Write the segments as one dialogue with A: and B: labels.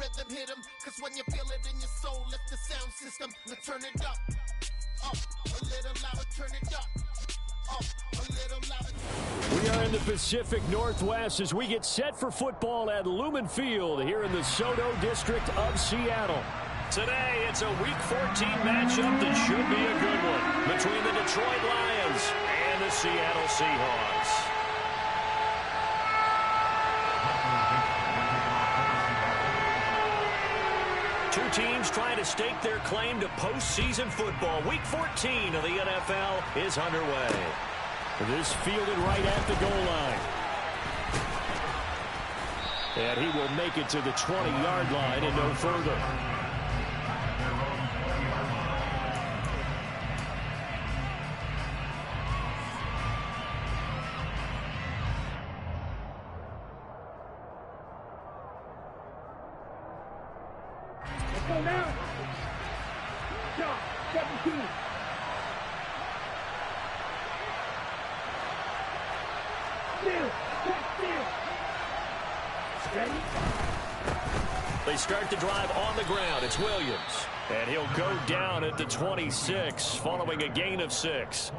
A: rhythm hit 'em, cause when you feel it in your soul, lift the sound system. Now turn it up, a little louder, turn it up, a little louder.
B: We are in the Pacific Northwest as we get set for football at Lumen Field here in the Soto district of Seattle. Today, it's a Week 14 matchup that should be a good one between the Detroit Lions and the Seattle Seahawks. Two teams trying to stake their claim to postseason football. Week 14 of the NFL is underway. This fielded right at the goal line. And he will make it to the 20-yard line and no further.
C: Go now. Shot 17.
B: They start the drive on the ground. It's Williams. And he'll go down at the 26 following a gain of 6.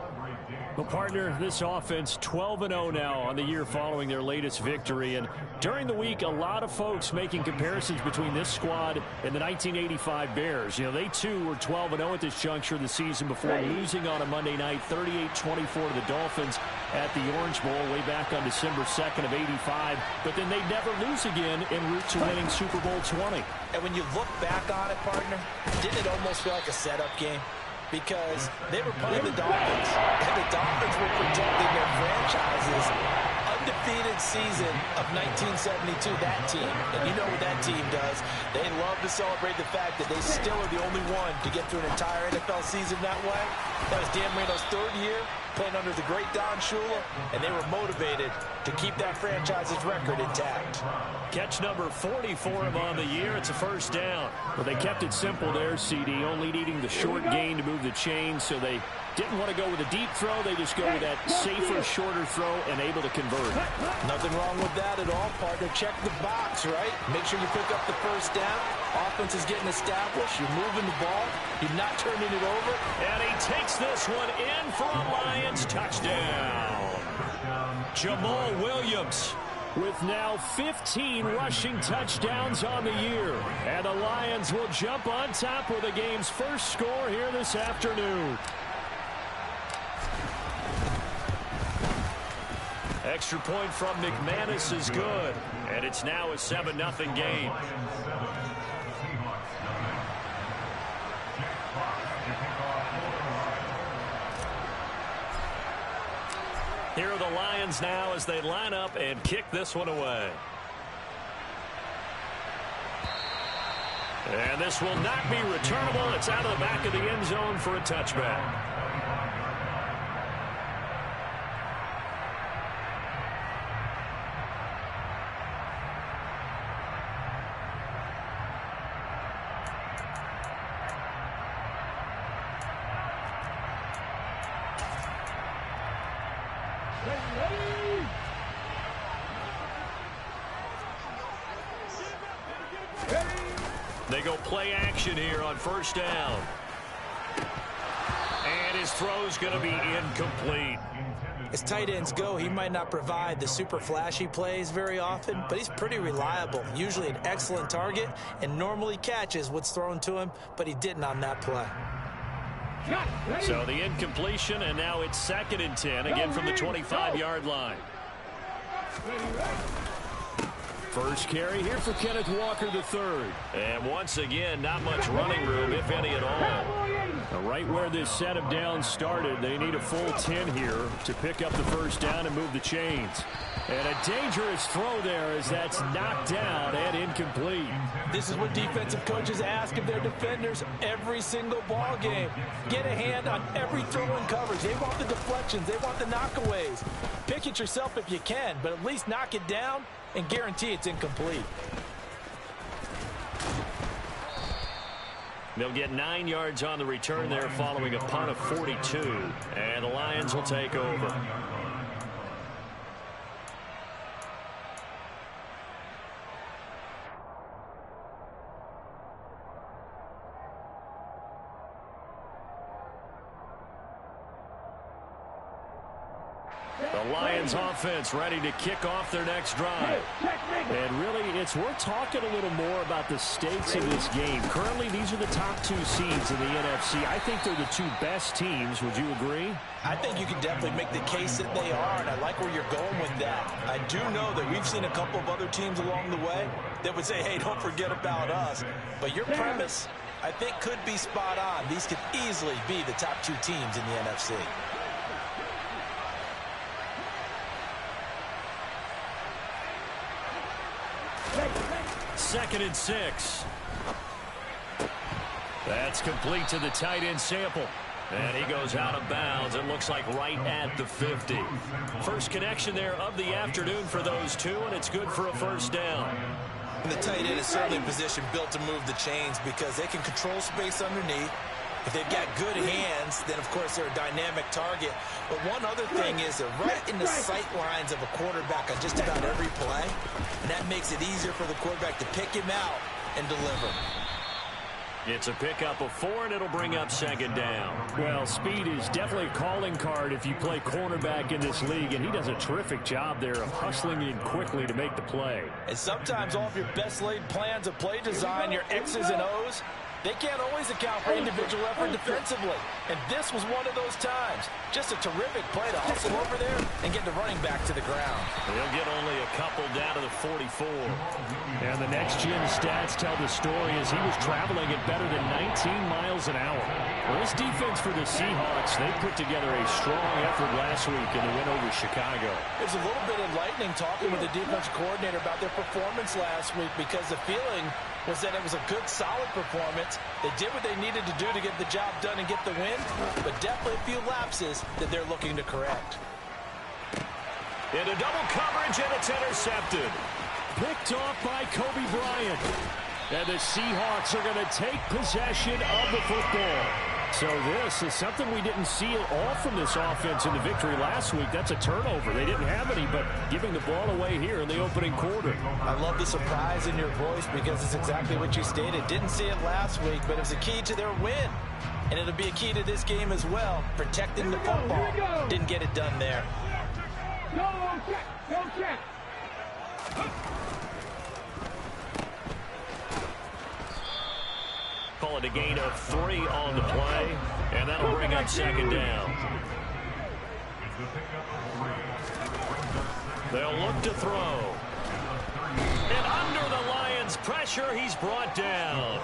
B: Well, partner, this offense 12-0 now on the year following their latest victory. And during the week, a lot of folks making comparisons between this squad and the 1985 Bears. You know, they too were 12-0 at this juncture of the season before losing on a Monday night 38-24 to the Dolphins at the Orange Bowl way back on December 2nd of 85. But then they'd never lose again en route to winning Super Bowl 20.
D: And when you look back on it, partner, didn't it almost feel like a setup game? Because they were playing the Dolphins, and the Dolphins were protecting their franchise's undefeated season of 1972, that team. And you know what that team does. They love to celebrate the fact that they still are the only one to get through an entire NFL season that way. That was Dan Marino's third year, playing under the great Don Shula, and they were motivated to keep that franchise's record intact.
B: Catch number 40 for him on the year. It's a first down. Well, they kept it simple there, CD, only needing the short gain to move the chains, so they didn't want to go with a deep throw. They just go with that safer, shorter throw and able to convert.
D: Nothing wrong with that at all, partner. Check the box, right? Make sure you pick up the first down. Offense is getting established. You're moving the ball. You're not turning it over.
B: And he takes this one in for a Lions touchdown. Jamal Williams with now 15 rushing touchdowns on the year. And the Lions will jump on top with the game's first score here this afternoon. Extra point from McManus is good. And it's now a 7-0 game. Here are the Lions now as they line up and kick this one away. And this will not be returnable. It's out of the back of the end zone for a touchback. They go play action here on first down. And his throw's going to be incomplete.
D: As tight ends go, he might not provide the super flashy plays very often, but he's pretty reliable. Usually an excellent target and normally catches what's thrown to him, but he didn't on that play.
B: So the incompletion, and now it's 2nd and 10, again from the 25-yard line. First carry here for Kenneth Walker III. And once again, not much running room, if any at all. Right where this set of downs started, they need a full 10 here to pick up the first down and move the chains. And a dangerous throw there as that's knocked down and incomplete.
D: This is what defensive coaches ask of their defenders every single ball game. Get a hand on every throw in coverage. They want the deflections. They want the knockaways. Pick it yourself if you can, but at least knock it down and guarantee it's incomplete.
B: They'll get 9 yards on the return there following a punt of 42. And the Lions will take over. The Lions offense ready to kick off their next drive. And really, it's worth talking a little more about the stakes of this game. Currently, these are the top 2 seeds in the NFC. I think they're the 2 best teams. Would you agree?
D: I think you can definitely make the case that they are, and I like where you're going with that. I do know that we've seen a couple of other teams along the way that would say, hey, don't forget about us. But your premise, I think, could be spot on. These could easily be the top 2 teams in the NFC.
B: Second and 6. That's complete to the tight end Sample. And he goes out of bounds. It looks like right at the 50. First connection there of the afternoon for those 2, and it's good for a first down.
D: And the tight end is certainly a position built to move the chains because they can control space underneath. If they've got good hands, then, of course, they're a dynamic target. But one other thing is they're right in the sight lines of a quarterback on just about every play. And that makes it easier for the quarterback to pick him out and deliver.
B: It's a pickup of 4, and it'll bring up second down. Well, speed is definitely a calling card if you play cornerback in this league, and he does a terrific job there of hustling in quickly to make the play.
D: And sometimes all of your best laid plans of play design, your X's and O's, they can't always account for individual effort defensively. And this was one of those times. Just a terrific play to hustle over there and get the running back to the ground.
B: He'll get only a couple down to the 44. And the next-gen stats tell the story as he was traveling at better than 19 miles an hour. Well, this defense for the Seahawks, they put together a strong effort last week in the win over Chicago.
D: It's a little bit enlightening talking with the defensive coordinator about their performance last week because the feeling was that it was a good, solid performance. They did what they needed to do to get the job done and get the win, but definitely a few lapses that they're looking to correct.
B: Into double coverage, and it's intercepted. Picked off by Kobe Bryant. And the Seahawks are going to take possession of the football. So this is something we didn't see at all from this offense in the victory last week. That's a turnover. They didn't have any, but giving the ball away here in the opening quarter.
D: I love the surprise in your voice because it's exactly what you stated. Didn't see it last week, but it was a key to their win. And it'll be a key to this game as well, protecting the football. Didn't get it done there.
C: Go check.
B: Call it a gain of 3 on the play, and that'll bring up second down. They'll look to throw. And under the Lions' pressure, he's brought down.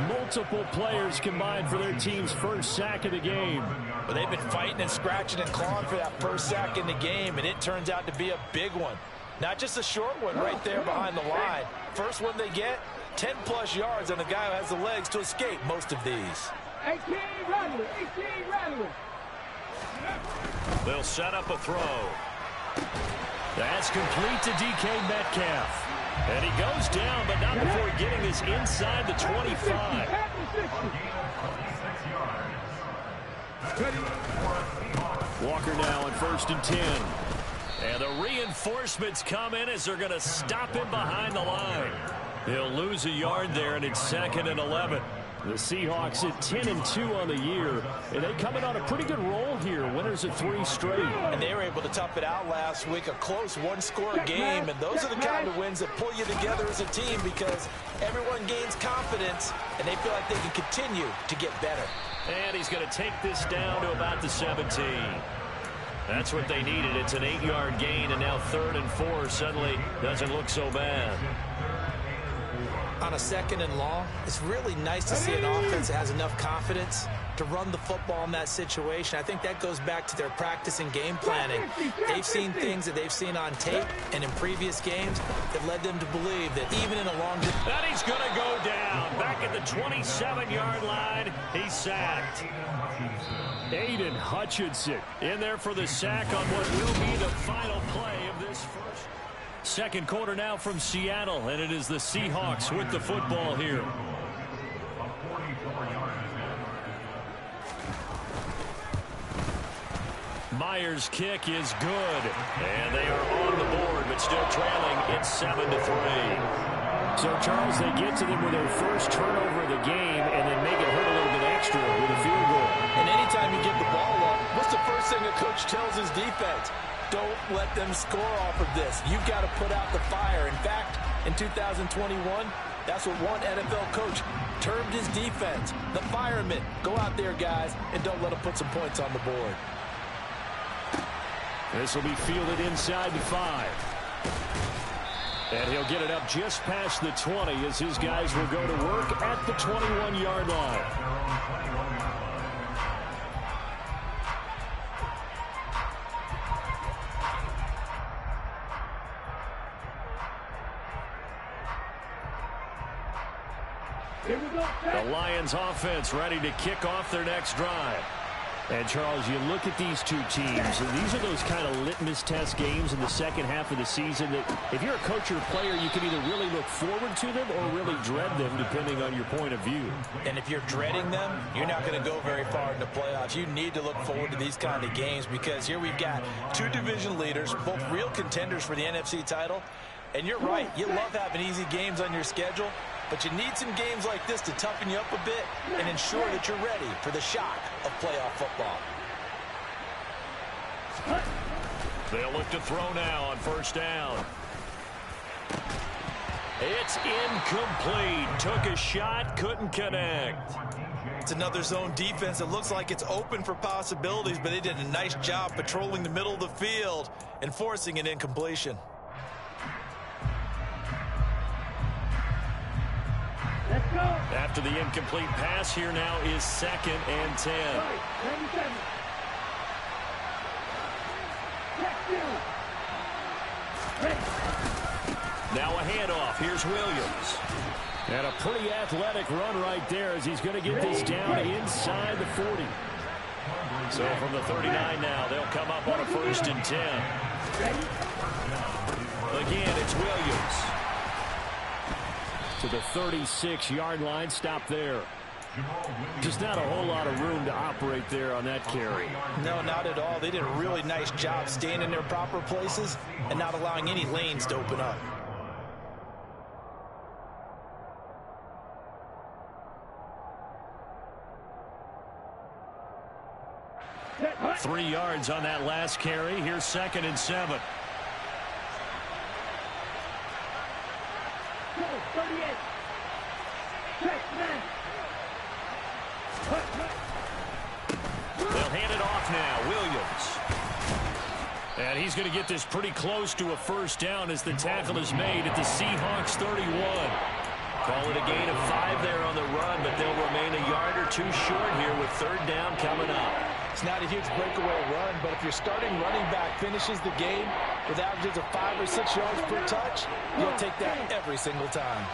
B: Multiple players combined for their team's first sack of the game.
D: But they've been fighting and scratching and clawing for that first sack in the game, and it turns out to be a big one. Not just a short one right there behind the line. First one they get, 10-plus yards on the guy who has the legs to escape most of these.
C: 18 Rattler.
B: They'll set up a throw. That's complete to DK Metcalf. And he goes down, but not before getting this inside the 25. Walker now on 1st and 10. And the reinforcements come in as they're going to stop him behind the line. He'll lose a yard there, and it's 2nd and 11. The Seahawks at 10-2 on the year, and they come in on a pretty good roll here. Winners of 3 straight.
D: And they were able to tough it out last week, a close one-score game. And those are the kind of wins that pull you together as a team because everyone gains confidence, and they feel like they can continue to get better.
B: And he's going to take this down to about the 17. That's what they needed. It's an 8-yard gain, and now 3rd and 4 suddenly doesn't look so bad.
D: On a 2nd and long, it's really nice to see an offense that has enough confidence to run the football in that situation. I think that goes back to their practice and game planning. They've seen things that they've seen on tape and in previous games that led them to believe that even in a long...
B: And he's going to go down. Back at the 27-yard line, he's sacked. Aiden Hutchinson in there for the sack on what will be the final play of this first. Second quarter now from Seattle, and it is the Seahawks with the football here. Myers' kick is good, and they are on the board, but still trailing. It's 7-3. So, Charles, they get to them with their first turnover of the game and then make it hurt a little bit extra with a field goal.
D: And anytime you give the ball up, what's the first thing a coach tells his defense? Don't let them score off of this. You've got to put out the fire. In fact, in 2021, that's what one NFL coach termed his defense, the firemen. Go out there, guys, and don't let them put some points on the board.
B: This will be fielded inside the 5. And he'll get it up just past the 20 as his guys will go to work at the 21-yard line. The Lions offense ready to kick off their next drive. And, Charles, you look at these two teams, and these are those kind of litmus test games in the second half of the season that if you're a coach or a player, you can either really look forward to them or really dread them, depending on your point of view.
D: And if you're dreading them, you're not going to go very far in the playoffs. You need to look forward to these kind of games because here we've got two division leaders, both real contenders for the NFC title. And you're right, you love having easy games on your schedule, but you need some games like this to toughen you up a bit and ensure that you're ready for the shock of playoff football.
B: They'll look to throw now on first down. It's incomplete. Took a shot, couldn't connect.
D: It's another zone defense. It looks like it's open for possibilities, but they did a nice job patrolling the middle of the field and forcing an incompletion.
B: After the incomplete pass, here now is 2nd and 10. Now a handoff. Here's Williams. And a pretty athletic run right there as he's going to get this down inside the 40. So from the 39 now, they'll come up on a 1st and 10. Again, it's Williams. To the 36-yard line, stop there. Just not a whole lot of room to operate there on that carry.
D: No, not at all. They did a really nice job staying in their proper places and not allowing any lanes to open up.
B: Right. 3 yards on that last carry. Here's 2nd and 7. They'll hand it off now. Williams. And he's going to get this pretty close to a 1st down as the tackle is made at the Seahawks 31. Call it a gain of 5 there on the run, but they'll remain a yard or two short here with 3rd down coming up.
D: It's not a huge breakaway run, but if your starting running back finishes the game with averages of 5 or 6 yards per touch, you'll take that every single time.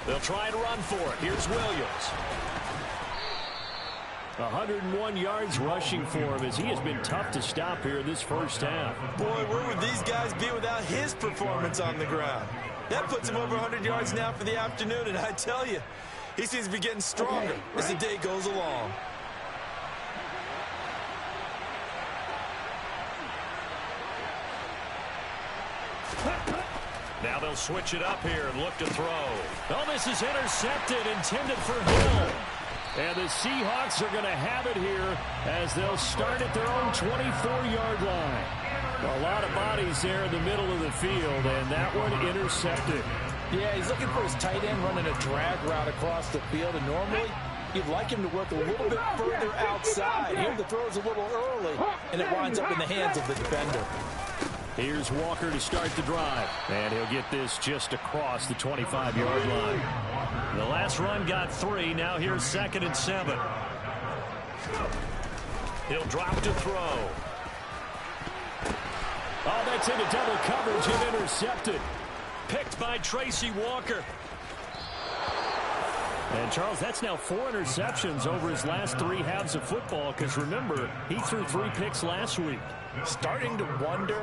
B: They'll try and run for it. Here's Williams. 101 yards rushing for him as he has been tough to stop here in this 1st half.
D: Boy, where would these guys be without his performance on the ground? That puts him over 100 yards now for the afternoon, and I tell you, he seems to be getting stronger as the day goes along.
B: Now they'll switch it up here and look to throw. Oh, this is intercepted, intended for Hill. And the Seahawks are going to have it here as they'll start at their own 24-yard line. A lot of bodies there in the middle of the field, and that one intercepted.
D: Yeah, he's looking for his tight end running a drag route across the field, and normally you'd like him to work a little bit further outside. Here the throw's a little early, and it winds up in the hands of the defender.
B: Here's Walker to start the drive, and he'll get this just across the 25-yard line. The last run got 3. Now here's 2nd and 7. He'll drop to throw. Oh, that's into double coverage and intercepted. Picked by Tracy Walker. And, Charles, that's now 4 interceptions over his last 3 halves of football because, remember, he threw 3 picks last week.
D: Starting to wonder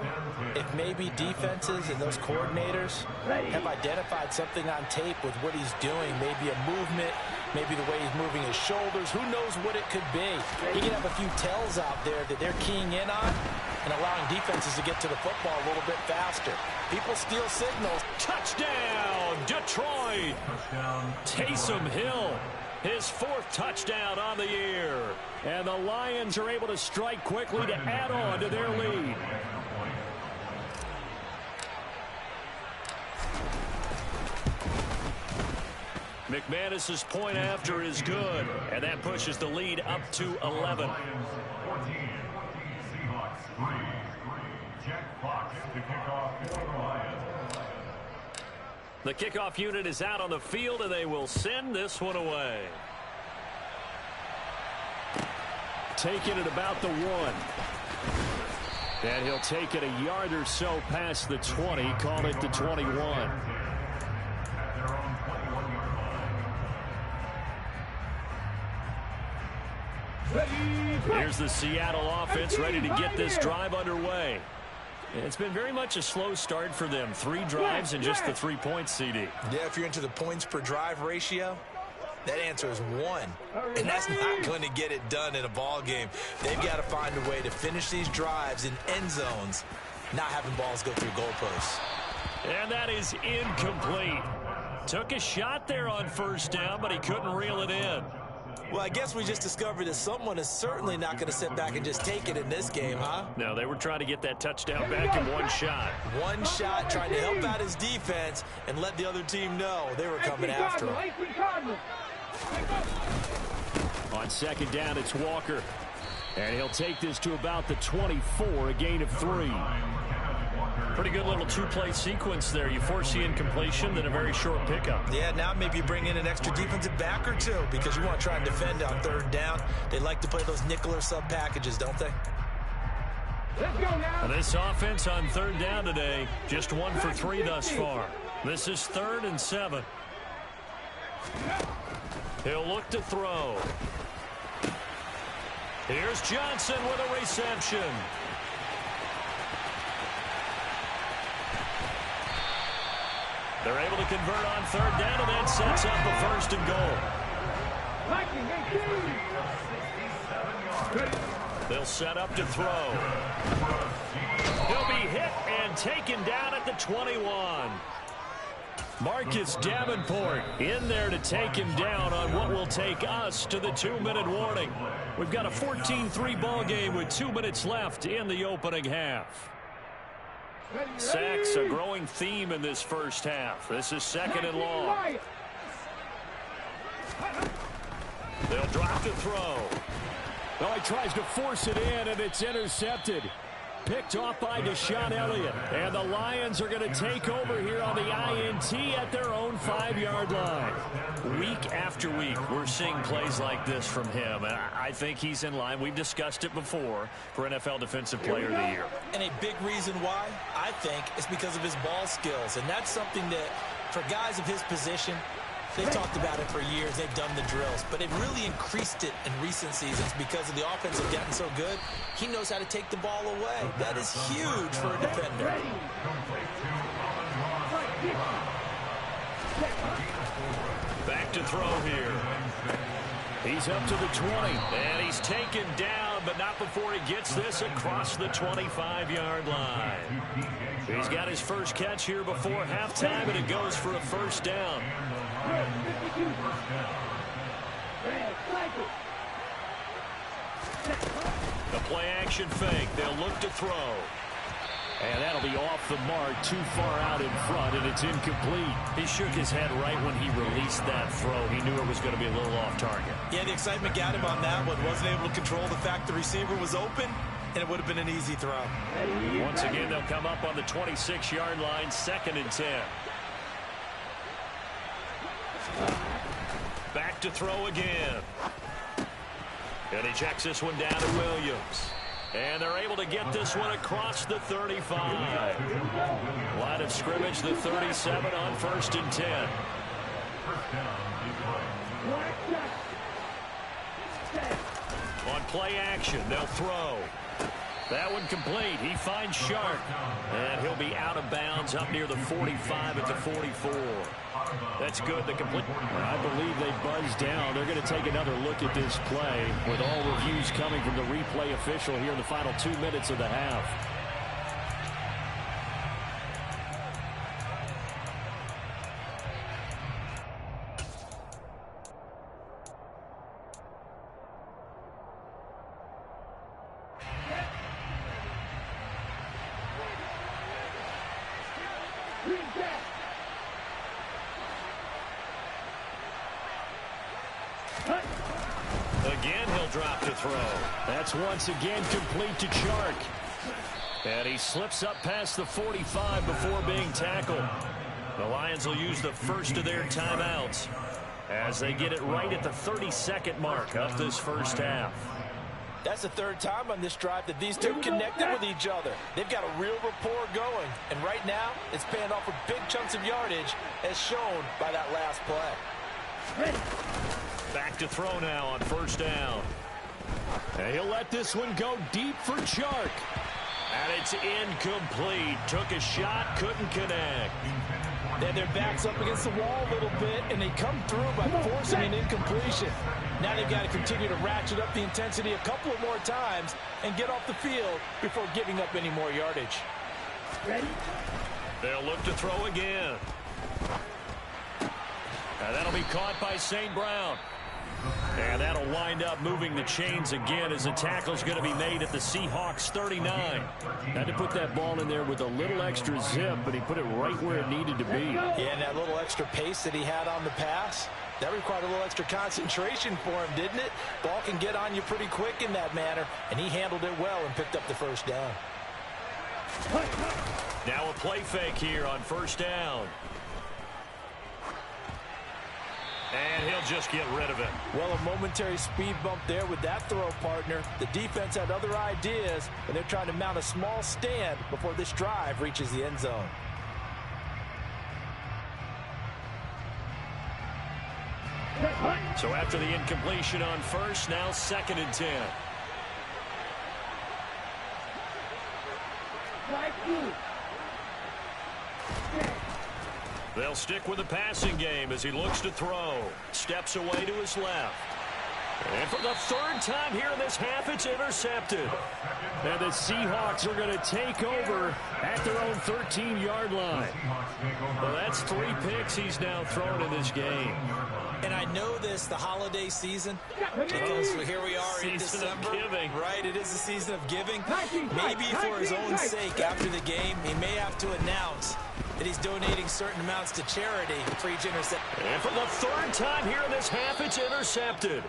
D: if maybe defenses and those coordinators have identified something on tape with what he's doing. Maybe a movement, maybe the way he's moving his shoulders. Who knows what it could be? He can have a few tells out there that they're keying in on. and allowing defenses to get to the football a little bit faster. People steal signals.
B: Touchdown, Detroit! Taysom Hill, his 4th touchdown on the year. And the Lions are able to strike quickly to add on to their lead. McManus's point after is good, and that pushes the lead up to 11.
E: Seahawks 3. Jack Fox to kick off for the Lions.
B: The kickoff unit is out on the field, and they will send this one away. Taking it about the 1. And he'll take it a yard or so past the 20, call it the 21. Here's the Seattle offense ready to get this drive underway. It's been very much a slow start for them. 3 drives and just the 3 points, CD.
D: Yeah, if you're into the points per drive ratio, that answer is 1. And that's not going to get it done in a ball game. They've got to find a way to finish these drives in end zones, not having balls go through goalposts.
B: And that is incomplete. Took a shot there on first down, but he couldn't reel it in.
D: Well, I guess we just discovered that someone is certainly not going to sit back and just take it in this game, huh?
B: No, they were trying to get that touchdown back in one shot.
D: One shot, trying to help out his defense and let the other team know they were coming after him.
B: On second down, it's Walker. And he'll take this to about the 24, a gain of 3. Pretty good little 2-play sequence there. You force the incompletion, then a very short pickup.
D: Yeah, now maybe you bring in an extra defensive back or 2 because you want to try and defend on third down. They like to play those nickel or sub packages, don't they?
C: Let's go now.
B: And this offense on third down today, just 1 for 3 thus far. This is 3rd and 7. He'll look to throw. Here's Johnson with a reception. They're able to convert on third down, and that sets up a 1st and goal. They'll set up to throw. He'll be hit and taken down at the 21. Marcus Davenport in there to take him down on what will take us to the 2-minute warning. We've got a 14-3 ball game with 2 minutes left in the opening half. Sacks, a growing theme in this first half. This is 2nd and long. They'll drop to throw. Oh, he tries to force it in, and it's intercepted. Picked off by Deshaun Elliott. And the Lions are going to take over here on the INT at their own 5-yard line. Week after week, we're seeing plays like this from him. And I think he's in line. We've discussed it before for NFL Defensive Player of the Year.
D: And a big reason why, I think, is because of his ball skills. And that's something that, for guys of his position, they've talked about it for years. They've done the drills. But they've really increased it in recent seasons because of the offense have gotten so good. He knows how to take the ball away. That is huge for a defender.
B: Back to throw here. He's up to the 20. And he's taken down, but not before he gets this across the 25-yard line. He's got his first catch here before halftime, and it goes for a 1st down. The play-action fake. They'll look to throw. And that'll be off the mark, too far out in front, and it's incomplete. He shook his head right when he released that throw. He knew it was going to be a little off target.
D: Yeah, the excitement got him on that one. Wasn't able to control the fact the receiver was open, and it would have been an easy throw.
B: Once again, they'll come up on the 26-yard line, 2nd and 10. Back to throw again. And he checks this one down to Williams. And they're able to get this one across the 35. Line of scrimmage, the 37 on 1st and 10. On play action, they'll throw. That one complete. He finds Sharp. And he'll be out of bounds up near the 45 at the 44. That's good. The complete. I believe they buzz down. They're going to take another look at this play with all reviews coming from the replay official here in the final 2 minutes of the half. Again, he'll drop to throw. That's once again complete to Chark. And he slips up past the 45 before being tackled. The Lions will use the first of their timeouts as they get it right at the 32nd mark of this first half.
D: That's the third time on this drive that these two connected with each other. They've got a real rapport going. And right now, it's paying off with big chunks of yardage as shown by that last play.
B: Back to throw now on first down. And he'll let this one go deep for Chark. And it's incomplete. Took a shot, couldn't connect.
D: They had their backs up against the wall a little bit, and they come through by forcing an incompletion. Now they've got to continue to ratchet up the intensity a couple of more times and get off the field before giving up any more yardage.
C: Ready?
B: They'll look to throw again. And that'll be caught by St. Brown. And that'll wind up moving the chains again as the tackle's going to be made at the Seahawks 39. Had to put that ball in there with a little extra zip, but he put it right where it needed to be.
D: Yeah, and that little extra pace that he had on the pass, that required a little extra concentration for him, didn't it? Ball can get on you pretty quick in that manner, and he handled it well and picked up the first down.
B: Now a play fake here on first down. And he'll just get rid of it.
D: Well, a momentary speed bump there with that throw, partner. The defense had other ideas, and they're trying to mount a small stand before this drive reaches the end zone.
B: So after the incompletion on first, now 2nd and 10. They'll stick with the passing game as he looks to throw. Steps away to his left. And for the third time here in this half, it's intercepted. And the Seahawks are going to take over at their own 13-yard line. Well, that's 3 picks he's now thrown in this game.
D: And I know this, the holiday season, because here we are in December. Right, it is the season of giving. Maybe for his own sake after the game, he may have to announce that he's donating certain amounts to charity for each interception.
B: And for the third time here in this half, it's intercepted.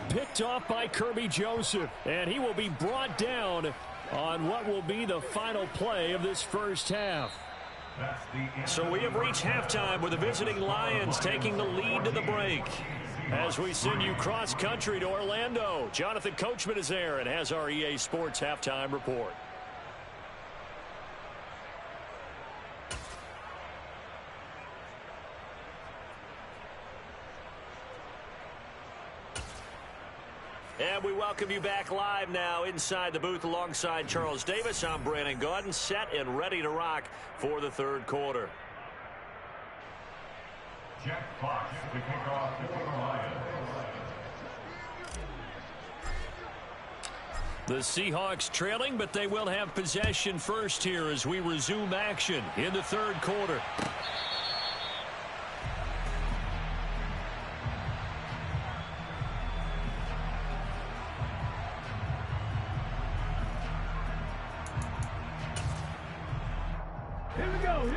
B: Picked off by Kirby Joseph, and he will be brought down on what will be the final play of this first half. So we have reached halftime with the visiting Lions taking the lead to the break. As we send you cross-country to Orlando, Jonathan Coachman is there and has our EA Sports halftime report. And we welcome you back live now inside the booth alongside Charles Davis. I'm Brandon Gaudin, set and ready to rock for the third quarter.
E: Jack Fox to kick off for the Lions.
B: The Seahawks trailing, but they will have possession first here as we resume action in the third quarter.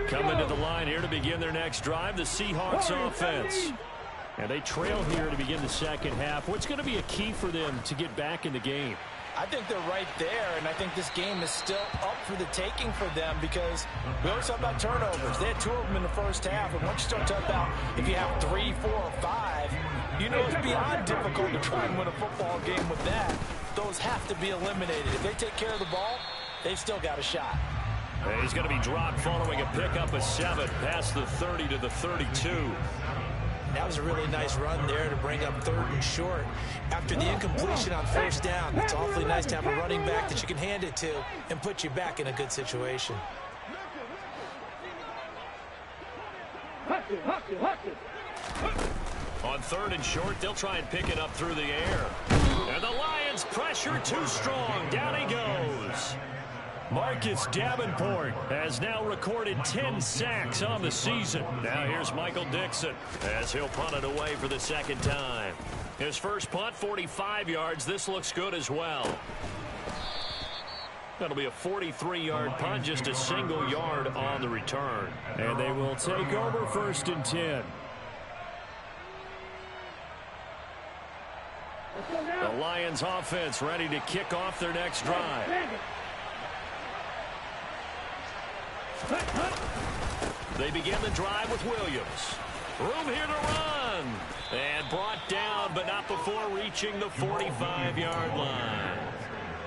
B: Coming to the line here to begin their next drive, the Seahawks offense. And they trail here to begin the second half. What's going to be a key for them to get back in the game?
D: I think they're right there, and I think this game is still up for the taking for them because we always talk about turnovers. They had 2 of them in the first half, and once you start talking about if you have 3, 4, or 5, you know it's beyond difficult to try and win a football game with that. Those have to be eliminated. If they take care of the ball, they've still got a shot.
B: And he's going to be dropped following a pickup of 7 past the 30 to the 32.
D: That was a really nice run there to bring up 3rd and short. After the incompletion on first down, it's awfully nice to have a running back that you can hand it to and put you back in a good situation.
B: On 3rd and short, they'll try and pick it up through the air. And the Lions pressure too strong. Down he goes. Marcus Davenport has now recorded 10 sacks on the season. Now here's Michael Dixon as he'll punt it away for the second time. His first punt, 45 yards. This looks good as well. That'll be a 43-yard punt, just a single yard on the return. And they will take over 1st and 10. The Lions offense ready to kick off their next drive. They begin the drive with Williams. Room here to run. And brought down, but not before reaching the 45-yard line.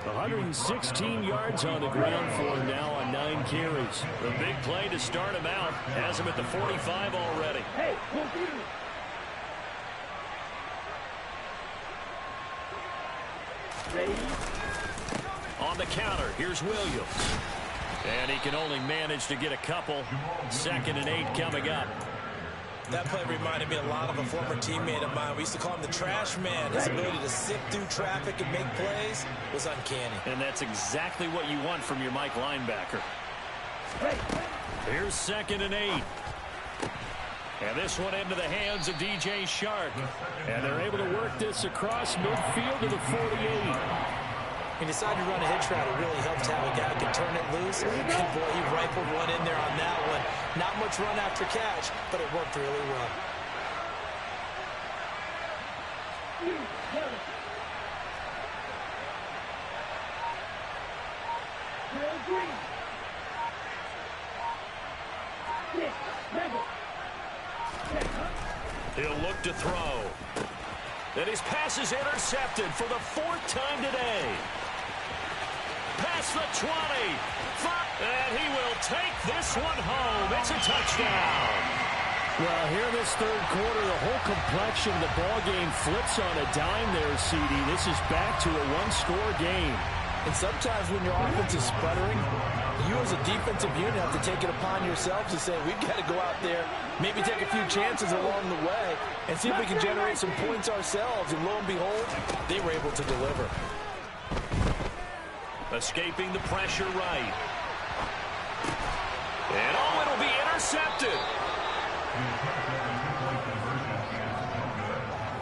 B: 116 yards on the ground for him now on 9 carries. A big play to start him out. Has him at the 45 already. Hey, on the counter, here's Williams. And he can only manage to get a couple. 2nd and 8 coming up.
D: That play reminded me a lot of a former teammate of mine. We used to call him the trash man. His ability to sift through traffic and make plays was uncanny.
B: And that's exactly what you want from your Mike linebacker. Here's 2nd and 8. And this one into the hands of DJ Shark. And they're able to work this across midfield to the 48.
D: He decided to run a hitch route. It really helps to have a guy who can turn it loose. And boy, he rifled one in there on that one. Not much run after catch, but it worked really well.
B: He'll look to throw. And his pass is intercepted for the 4th time today. Past the 20. And he will take this one home. It's a touchdown.
F: Well, here in this 3rd quarter, the whole complexion of the ball game flips on a dime there, CD. This is back to a one-score game.
D: And sometimes when your offense is sputtering, you as a defensive unit have to take it upon yourselves to say, we've got to go out there, maybe take a few chances along the way, and see if we can generate some points ourselves. And lo and behold, they were able to deliver.
B: Escaping the pressure right. And oh, it'll be intercepted.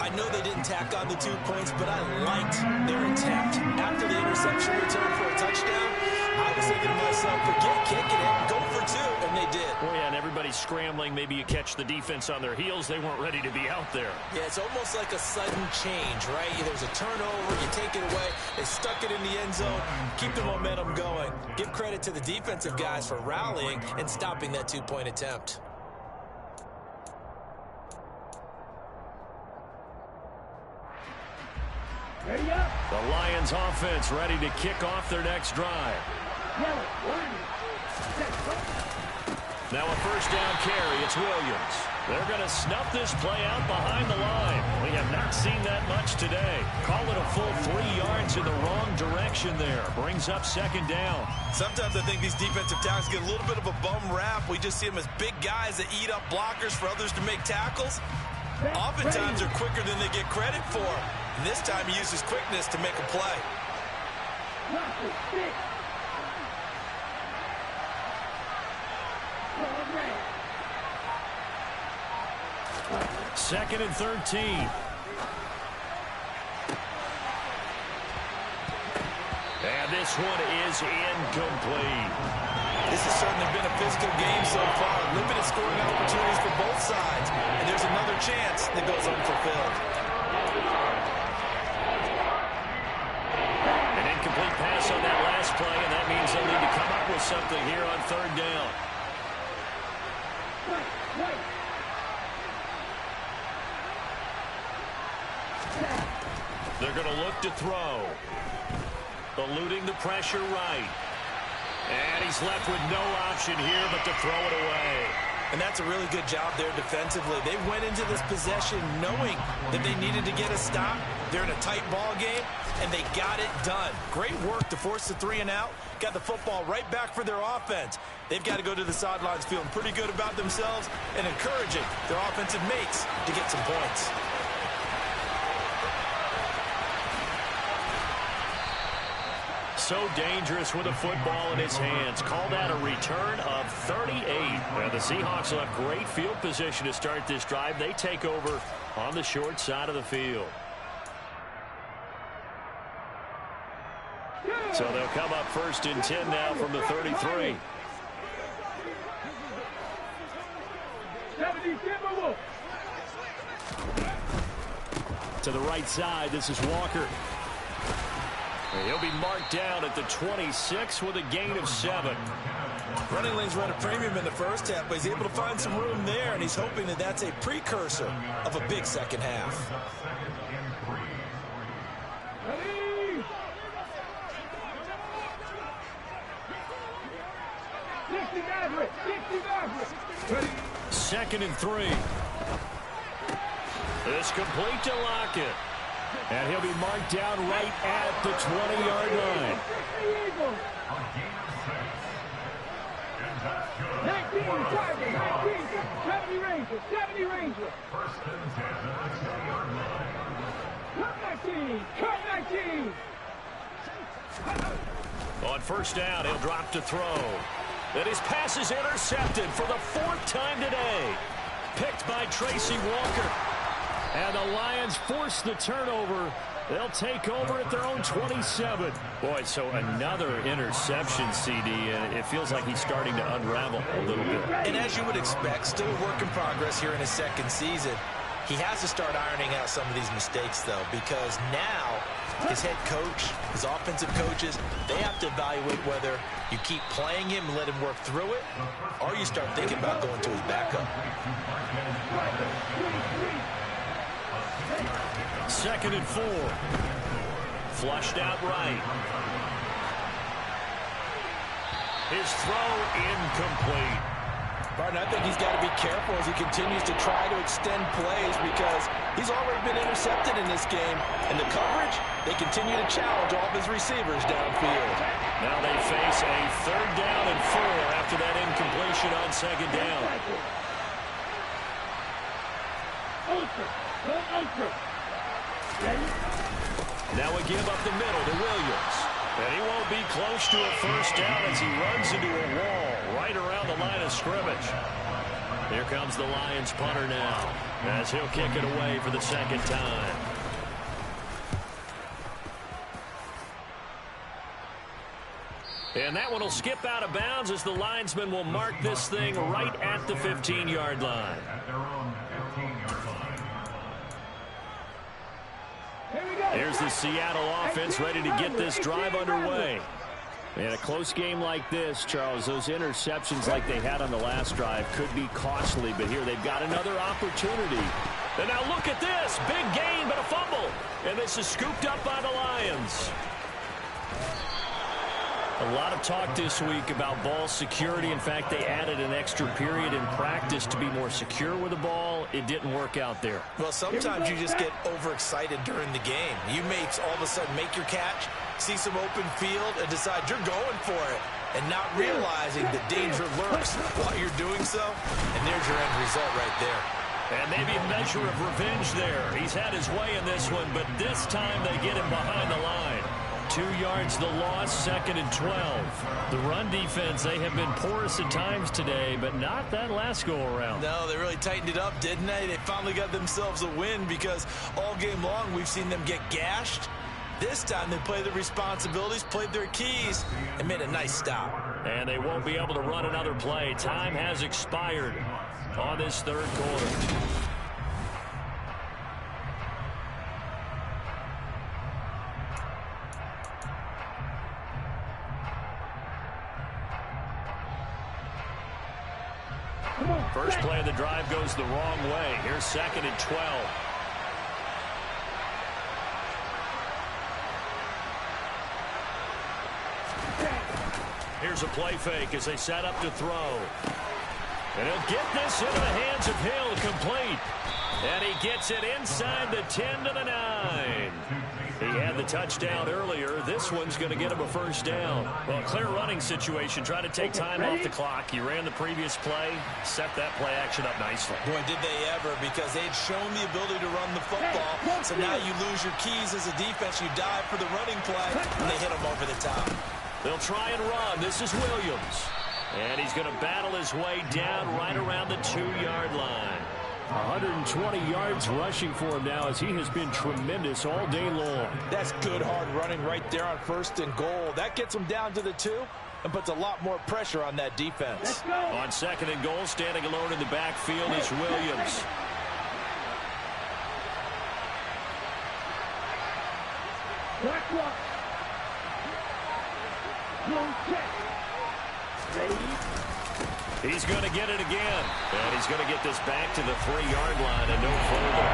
D: I know they didn't tack on the 2 points, but I liked their attempt. After the interception return for a touchdown, I was thinking to myself, forget kicking it, go for 2, and they did.
B: Well, yeah, and everybody's scrambling. Maybe you catch the defense on their heels. They weren't ready to be out there.
D: Yeah, it's almost like a sudden change, right? There's a turnover, you take it away, they stuck it in the end zone, keep the momentum going. Give credit to the defensive guys for rallying and stopping that 2-point attempt.
B: The Lions offense ready to kick off their next drive. Now a 1st down carry. It's Williams. They're going to snuff this play out behind the line. We have not seen that much today. Call it a full 3 yards in the wrong direction there. Brings up 2nd down.
D: Sometimes I think these defensive tackles get a little bit of a bum rap. We just see them as big guys that eat up blockers for others to make tackles. Oftentimes they're quicker than they get credit for. And this time he uses quickness to make a play.
B: Second and 13. And this one is incomplete.
D: This has certainly been a physical game so far. Limited scoring opportunities for both sides. And there's another chance that goes unfulfilled.
B: An incomplete pass on that last play, and that means they'll need to come up with something here on 3rd down. They're going to look to throw. Eluding the pressure right. And he's left with no option here but to throw it away.
D: And that's a really good job there defensively. They went into this possession knowing that they needed to get a stop, They're in a tight ball game, and they got it done. Great work to force the 3 and out. Got the football right back for their offense. They've got to go to the sidelines feeling pretty good about themselves and encouraging their offensive mates to get some points.
B: So dangerous with a football in his hands. Called out a return of 38. And the Seahawks will have great field position to start this drive. They take over on the short side of the field. So they'll come up 1st and 10 now from the 33. To the right side, this is Walker. And he'll be marked down at the 26 with a gain of 7.
D: Running lanes run a premium in the first half, but he's able to find some room there, and he's hoping that that's a precursor of a big second half.
B: Second and 3. It's complete to Lockett. And he'll be marked down right at the 20-yard line.
C: 70 Ranger. Cut 19.
B: On 1st down, he'll drop to throw. And his pass is intercepted for the 4th time today. Picked by Tracy Walker. And the Lions force the turnover. They'll take over at their own 27. Boy, so another interception, CD, and it feels like he's starting to unravel a little bit.
D: And as you would expect, still a work in progress here in his second season. He has to start ironing out some of these mistakes, though, because now his head coach, his offensive coaches, they have to evaluate whether you keep playing him and let him work through it, or you start thinking about going to his backup.
B: 2nd and 4. Flushed out right. His throw incomplete.
D: Barton, I think he's got to be careful as he continues to try to extend plays because he's already been intercepted in this game. And the coverage, they continue to challenge all of his receivers downfield.
B: Now they face a 3rd down and 4 after that incompletion on 2nd down. Now we give up the middle to Williams. And he won't be close to a 1st down as he runs into a wall right around the line of scrimmage. Here comes the Lions punter now as he'll kick it away for the 2nd time. And that one will skip out of bounds as the linesman will mark this thing right at the 15-yard line. Here's the Seattle offense ready to get this drive underway. In a close game like this, Charles, those interceptions like they had on the last drive could be costly, but here they've got another opportunity. And now look at this. Big gain, but a fumble. And this is scooped up by the Lions. A lot of talk this week about ball security. In fact, they added an extra period in practice to be more secure with the ball. It didn't work out there.
D: Well, sometimes you just get overexcited during the game. You may all of a sudden make your catch, see some open field, and decide you're going for it, and not realizing the danger lurks while you're doing so. And there's your end result right there.
B: And maybe a measure of revenge there. He's had his way in this one, but this time they get him behind the line. 2 yards the loss, 2nd and 12. The run defense, they have been porous at times today, but not that last go-around.
D: No, they really tightened it up, didn't they? They finally got themselves a win because all game long we've seen them get gashed. This time they played their responsibilities, played their keys, and made a nice stop.
B: And they won't be able to run another play. Time has expired on this 3rd quarter. First play of the drive goes the wrong way. Here's 2nd and 12. Here's a play fake as they set up to throw. And he'll get this into the hands of Hill, complete. And he gets it inside the 10 to the 9. He had the touchdown earlier. This one's going to get him a first down. Well, clear running situation. Try to take time off the clock. He ran the previous play, set that play action up nicely.
D: Boy, did they ever, because they'd shown the ability to run the football. So now you lose your keys as a defense. You dive for the running play, and they hit him over the top.
B: They'll try and run. This is Williams. And he's going to battle his way down right around the 2-yard line.
F: 120 yards rushing for him now, as he has been tremendous all day long.
D: That's good hard running right there on 1st and goal. That gets him down to the 2 and puts a lot more pressure on that defense.
B: On 2nd and goal, standing alone in the backfield is Williams. He's going to get it again. And he's going to get this back to the 3-yard line and no further.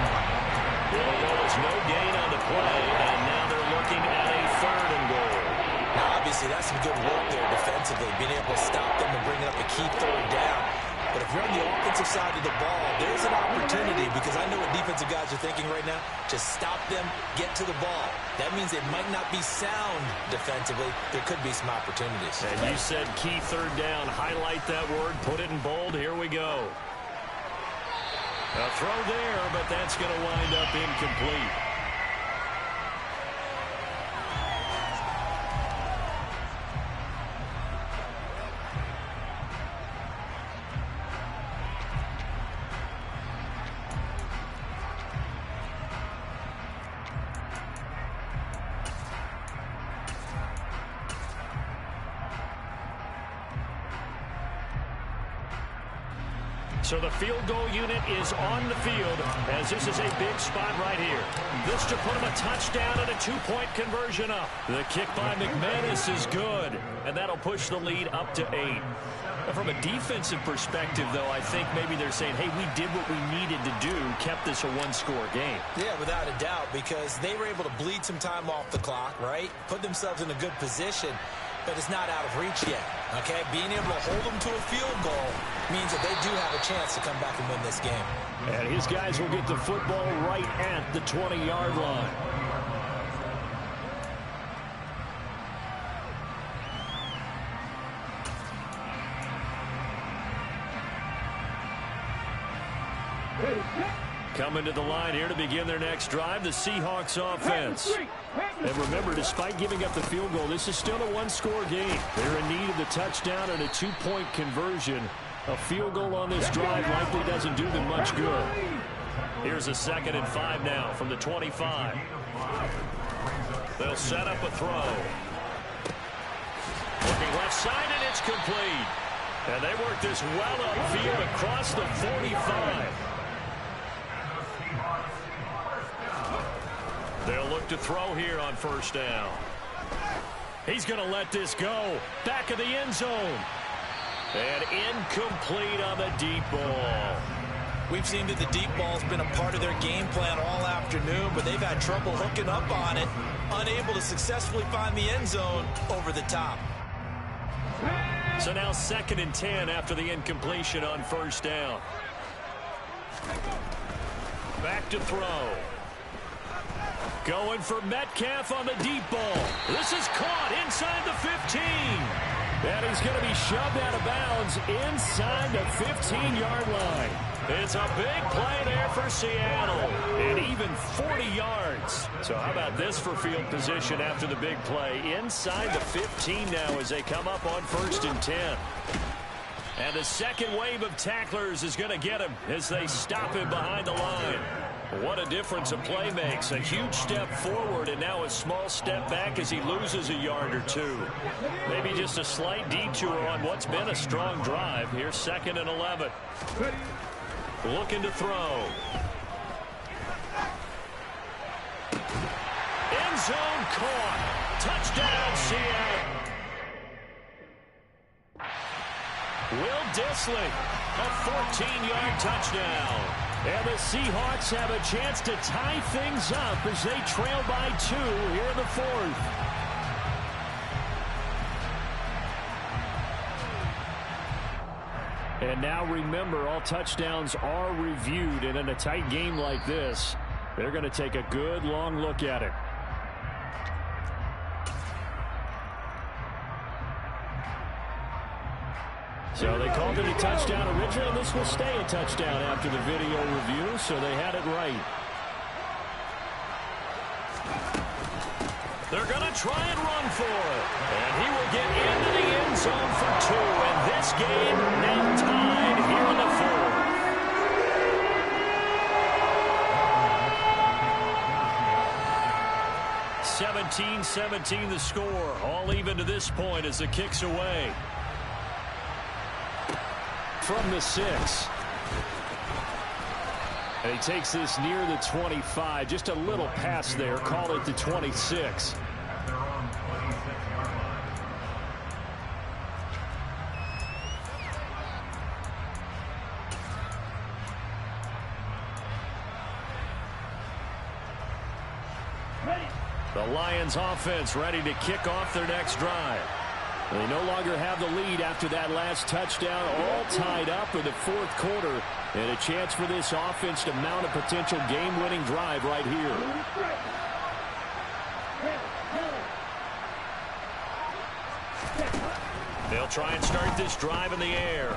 B: Well, there's no gain on the play, and now they're looking at a 3rd and goal.
D: Now, obviously, that's some good work there defensively, being able to stop them and bring up a key 3rd down. But if you're on the offensive side of the ball, there's an opportunity, because I know what defensive guys are thinking right now. Just stop them, get to the ball. That means it might not be sound defensively. There could be some opportunities.
B: And you said key 3rd down. Highlight that word. Put it in bold. Here we go. A throw there, but that's going to wind up incomplete. So the field goal unit is on the field, as this is a big spot right here. This to put him a touchdown and a 2-point conversion up. The kick by McManus is good, and that'll push the lead up to 8. From a defensive perspective, though, I think maybe they're saying, hey, we did what we needed to do, kept this a 1-score game.
D: Yeah, without a doubt, because they were able to bleed some time off the clock, right? Put themselves in a good position, but it's not out of reach yet, okay? Being able to hold them to a field goal means that they do have a chance to come back and win this game.
F: And his guys will get the football right at the 20-yard line. Coming to the line here to begin their next drive, the Seahawks offense. And remember, despite giving up the field goal, this is still a 1-score game. They're in need of the touchdown and a 2-point conversion. A field goal on this drive likely doesn't do them much good. Here's a 2nd and 5 now from the 25. They'll set up a throw. Looking left side, and it's complete. And they work this well upfield across the 45. They'll look to throw here on 1st down. He's going to let this go. Back of the end zone. And incomplete on the deep ball.
D: We've seen that the deep ball's been a part of their game plan all afternoon, but they've had trouble hooking up on it, unable to successfully find the end zone over the top.
B: So now 2nd and 10 after the incompletion on 1st down. Back to throw. Going for Metcalf on the deep ball. This is caught inside the 15. And he's going to be shoved out of bounds inside the 15-yard line. It's a big play there for Seattle. And even 40 yards. So how about this for field position after the big play? Inside the 15 now as they come up on 1st and 10. And the second wave of tacklers is going to get him as they stop him behind the line. What a difference a play makes. A huge step forward and now a small step back as he loses a yard or 2. Maybe just a slight detour on what's been a strong drive. Here's 2nd and 11. Looking to throw. End zone caught. Touchdown, Seattle. Will Dissling, a 14-yard touchdown. And the Seahawks have a chance to tie things up as they trail by 2 here in the 4th. And now remember, all touchdowns are reviewed, and in a tight game like this, they're going to take a good long look at it. So they called it a touchdown originally, and this will stay a touchdown after the video review, so they had it right.
F: They're going to try and run for it. And he will get into the end zone for 2. And this game now tied here in the 4th. 17-17 the score. All even to this point as the kick's away.
B: From the 6. And he takes this near the 25. Just a little pass there. Call it the 26. The Lions offense ready to kick off their next drive. They no longer have the lead after that last touchdown, all tied up in the 4th quarter, and a chance for this offense to mount a potential game-winning drive right here.
F: They'll try and start this drive in the air.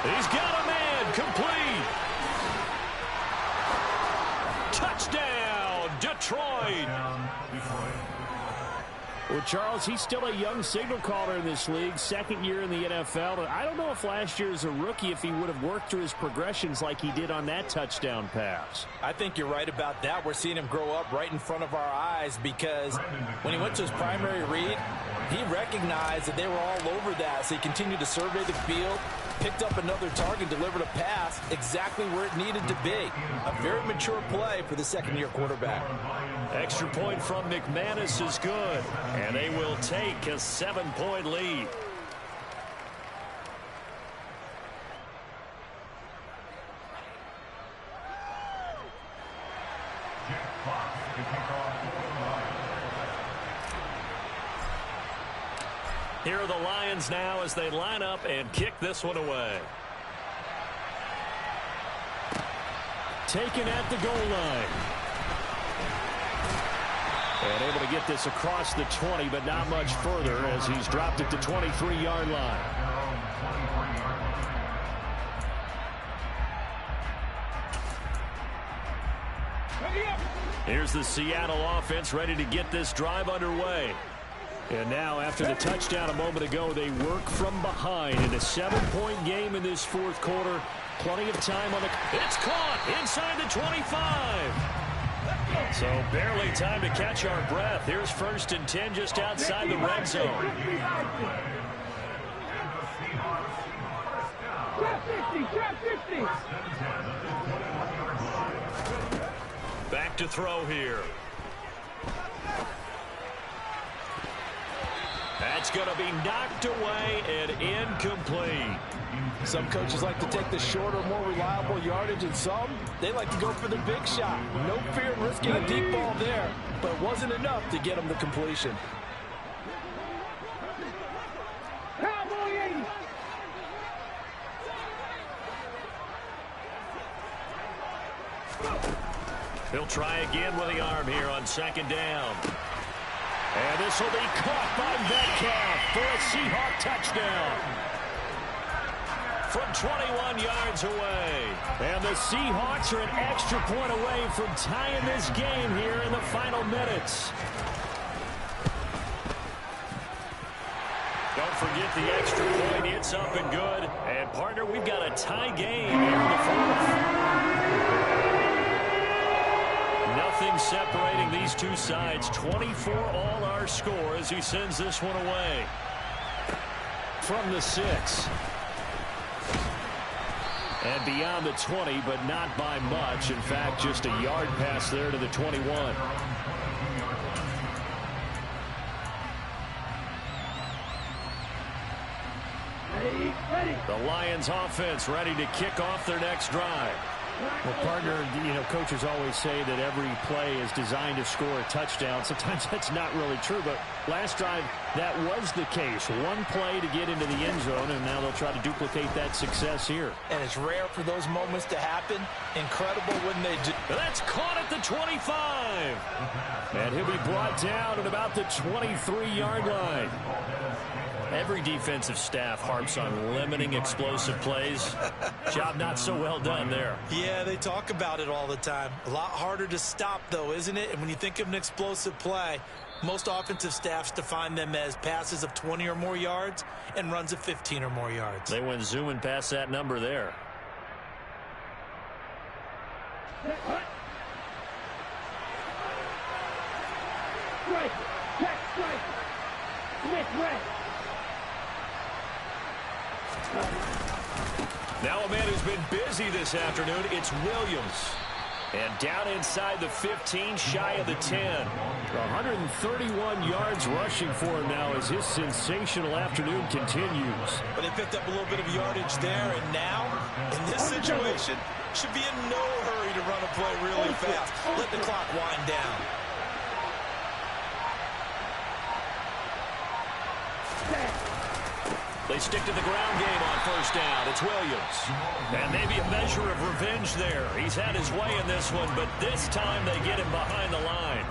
F: He's got a man, complete. Touchdown, Detroit.
B: Well, Charles, he's still a young signal caller in this league, 2nd year in the NFL. And I don't know if last year as a rookie, if he would have worked through his progressions like he did on that touchdown pass.
D: I think you're right about that. We're seeing him grow up right in front of our eyes because when he went to his primary read, he recognized that they were all over that. So he continued to survey the field, picked up another target, delivered a pass exactly where it needed to be. A very mature play for the 2nd-year quarterback.
F: Extra point from McManus is good, and they will take a 7-point lead. Here are the Lions now as they line up and kick this one away.
B: Taken at the goal line. And able to get this across the 20, but not much further as he's dropped it to 23-yard line.
F: Here's the Seattle offense ready to get this drive underway.
B: And now, after the touchdown a moment ago, they work from behind in a 7-point game in this 4th quarter. Plenty of time on the...
F: It's caught inside the 25. So barely time to catch our breath. Here's 1st and 10 just outside the red zone. Back to throw here. That's going to be knocked away and incomplete.
D: Some coaches like to take the shorter, more reliable yardage, and some, they like to go for the big shot. No fear in risking a deep ball there, but it wasn't enough to get them the completion.
F: He'll try again with the arm here on 2nd down. And this will be caught by Metcalf for a Seahawk touchdown. From 21 yards away.
B: And the Seahawks are an extra point away from tying this game here in the final minutes.
F: Don't forget the extra point. It's up and good. And, partner, we've got a tie game here in the 4th. Nothing separating these two sides. 24 all our score as he sends this one away.
B: From the 6. And beyond the 20, but not by much. In fact, just a yard pass there to the 21.
F: The Lions offense ready to kick off their next drive.
B: Well, partner, coaches always say that every play is designed to score a touchdown. Sometimes that's not really true, but last drive, that was the case. One play to get into the end zone, and now they'll try to duplicate that success here.
D: And it's rare for those moments to happen. Incredible when they do.
B: That's caught at the 25. And he'll be brought down at about the 23-yard line. Every defensive staff harps on limiting explosive plays. Job not so well done there.
D: Yeah, they talk about it all the time. A lot harder to stop, though, isn't it? And when you think of an explosive play, most offensive staffs define them as passes of 20 or more yards and runs of 15 or more yards.
B: They went zooming past that number there.
C: Strike. Check strike. Smith red.
B: Now a man who's been busy this afternoon, it's Williams. And down inside the 15, shy of the 10. 131 yards rushing for him now as his sensational afternoon continues.
D: But they picked up a little bit of yardage there, and now, in this situation, should be in no hurry to run a play really fast. Let the clock wind down.
B: They stick to the ground game on first down. It's Williams. And maybe a measure of revenge there. He's had his way in this one, but this time they get him behind the line.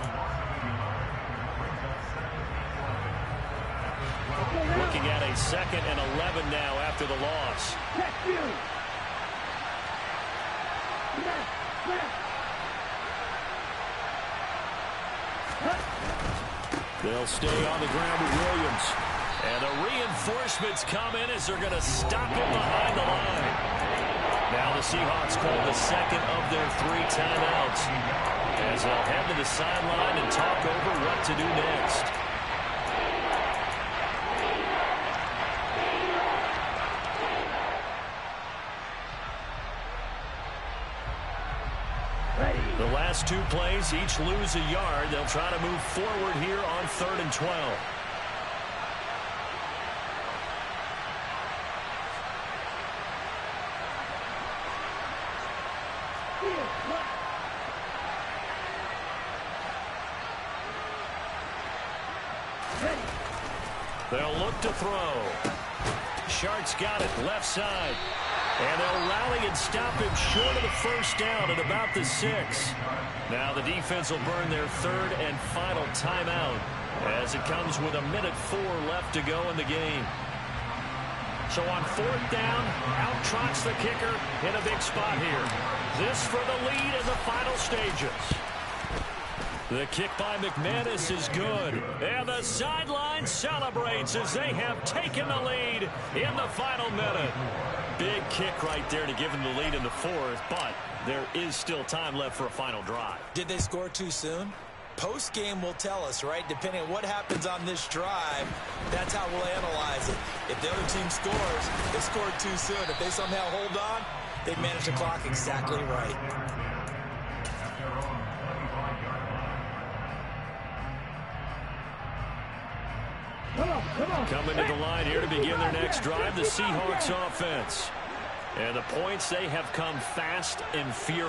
B: Looking at a 2nd and 11 now after the loss. They'll stay on the ground with Williams. And the reinforcements come in as they're going to stop him behind the line. Now the Seahawks call the 2nd of their 3 timeouts as they'll head to the sideline and talk over what to do next. The last 2 plays each lose a yard. They'll try to move forward here on 3rd and 12. They'll look to throw. Shark's got it, left side. And they'll rally and stop him short of the first down at about the 6. Now the defense will burn their 3rd and final timeout as it comes with 1:04 left to go in the game. So on 4th down, out trots the kicker in a big spot here. This for the lead in the final stages. The kick by McManus is good. And the sideline celebrates as they have taken the lead in the final minute. Big kick right there to give them the lead in the 4th, but there is still time left for a final drive.
D: Did they score too soon? Post-game will tell us, right? Depending on what happens on this drive, that's how we'll analyze it. If the other team scores, they scored too soon. If they somehow hold on, they've managed the clock exactly right.
B: Coming to the line here to begin their next drive, the Seahawks offense. And the points, they have come fast and furious.